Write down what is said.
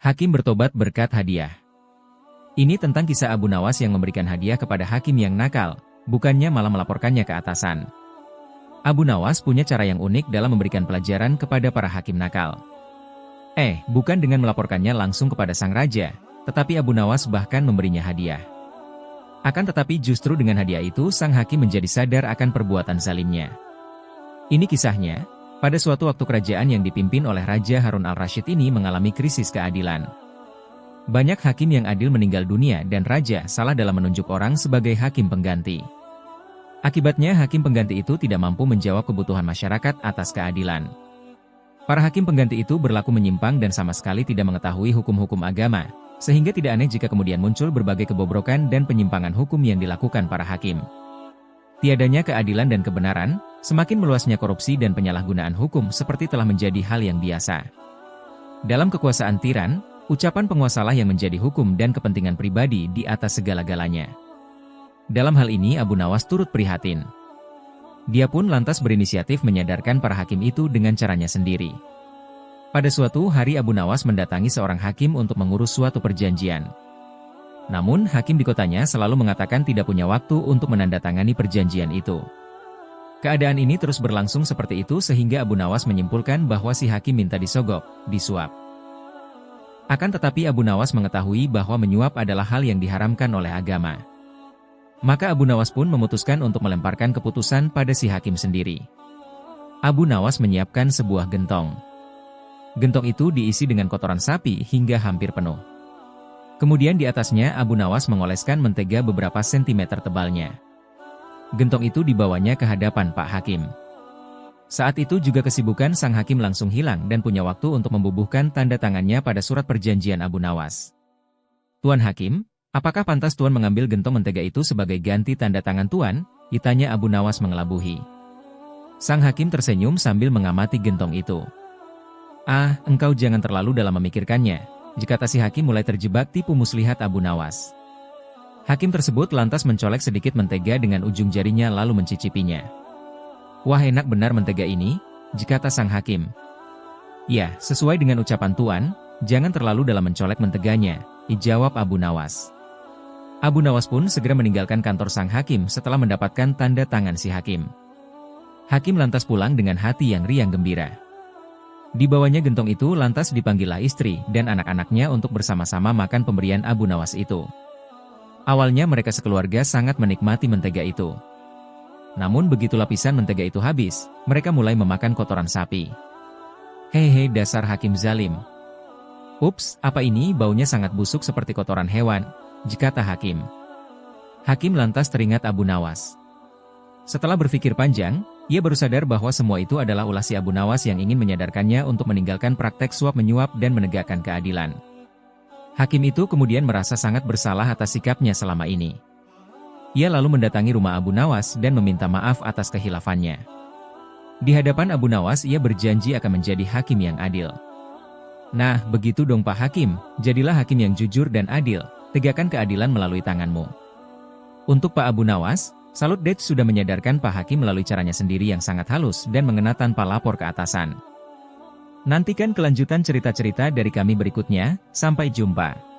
Hakim bertobat berkat hadiah. Ini tentang kisah Abu Nawas yang memberikan hadiah kepada hakim yang nakal, bukannya malah melaporkannya ke atasan. Abu Nawas punya cara yang unik dalam memberikan pelajaran kepada para hakim nakal. Bukan dengan melaporkannya langsung kepada sang raja, tetapi Abu Nawas bahkan memberinya hadiah. Akan tetapi justru dengan hadiah itu sang hakim menjadi sadar akan perbuatan zalimnya. Ini kisahnya, pada suatu waktu kerajaan yang dipimpin oleh Raja Harun al-Rasyid ini mengalami krisis keadilan. Banyak hakim yang adil meninggal dunia dan raja salah dalam menunjuk orang sebagai hakim pengganti. Akibatnya hakim pengganti itu tidak mampu menjawab kebutuhan masyarakat atas keadilan. Para hakim pengganti itu berlaku menyimpang dan sama sekali tidak mengetahui hukum-hukum agama, sehingga tidak aneh jika kemudian muncul berbagai kebobrokan dan penyimpangan hukum yang dilakukan para hakim. Tiadanya keadilan dan kebenaran, semakin meluasnya korupsi dan penyalahgunaan hukum seperti telah menjadi hal yang biasa. Dalam kekuasaan tiran, ucapan penguasalah yang menjadi hukum dan kepentingan pribadi di atas segala-galanya. Dalam hal ini Abu Nawas turut prihatin. Dia pun lantas berinisiatif menyadarkan para hakim itu dengan caranya sendiri. Pada suatu hari Abu Nawas mendatangi seorang hakim untuk mengurus suatu perjanjian. Namun hakim di kotanya selalu mengatakan tidak punya waktu untuk menandatangani perjanjian itu. Keadaan ini terus berlangsung seperti itu sehingga Abu Nawas menyimpulkan bahwa si hakim minta disogok, disuap. Akan tetapi Abu Nawas mengetahui bahwa menyuap adalah hal yang diharamkan oleh agama. Maka Abu Nawas pun memutuskan untuk melemparkan keputusan pada si hakim sendiri. Abu Nawas menyiapkan sebuah gentong. Gentong itu diisi dengan kotoran sapi hingga hampir penuh. Kemudian di atasnya Abu Nawas mengoleskan mentega beberapa sentimeter tebalnya. Gentong itu dibawanya ke hadapan Pak Hakim. Saat itu juga kesibukan sang hakim langsung hilang dan punya waktu untuk membubuhkan tanda tangannya pada surat perjanjian Abu Nawas. "Tuan Hakim, apakah pantas Tuan mengambil gentong mentega itu sebagai ganti tanda tangan Tuan?" ditanya Abu Nawas mengelabuhi. Sang hakim tersenyum sambil mengamati gentong itu. Engkau jangan terlalu dalam memikirkannya," jika si hakim mulai terjebak tipu muslihat Abu Nawas. Hakim tersebut lantas mencolek sedikit mentega dengan ujung jarinya lalu mencicipinya. "Wah, enak benar mentega ini," jikata sang hakim. "Ya, sesuai dengan ucapan Tuan, jangan terlalu dalam mencolek menteganya," jawab Abu Nawas. Abu Nawas pun segera meninggalkan kantor sang hakim setelah mendapatkan tanda tangan si hakim. Hakim lantas pulang dengan hati yang riang gembira. Dibawanya gentong itu lantas dipanggillah istri dan anak-anaknya untuk bersama-sama makan pemberian Abu Nawas itu. Awalnya mereka sekeluarga sangat menikmati mentega itu. Namun begitu lapisan mentega itu habis, mereka mulai memakan kotoran sapi. "Hehe, dasar hakim zalim. Ups, apa ini baunya sangat busuk seperti kotoran hewan," jikata hakim. Hakim lantas teringat Abu Nawas. Setelah berpikir panjang, ia baru sadar bahwa semua itu adalah ulah si Abu Nawas yang ingin menyadarkannya untuk meninggalkan praktek suap-menyuap dan menegakkan keadilan. Hakim itu kemudian merasa sangat bersalah atas sikapnya selama ini. Ia lalu mendatangi rumah Abu Nawas dan meminta maaf atas kehilafannya. Di hadapan Abu Nawas ia berjanji akan menjadi hakim yang adil. "Nah, begitu dong Pak Hakim, jadilah hakim yang jujur dan adil, tegakkan keadilan melalui tanganmu." Untuk Pak Abu Nawas, salut deh sudah menyadarkan Pak Hakim melalui caranya sendiri yang sangat halus dan mengena tanpa lapor ke atasan. Nantikan kelanjutan cerita-cerita dari kami berikutnya, sampai jumpa.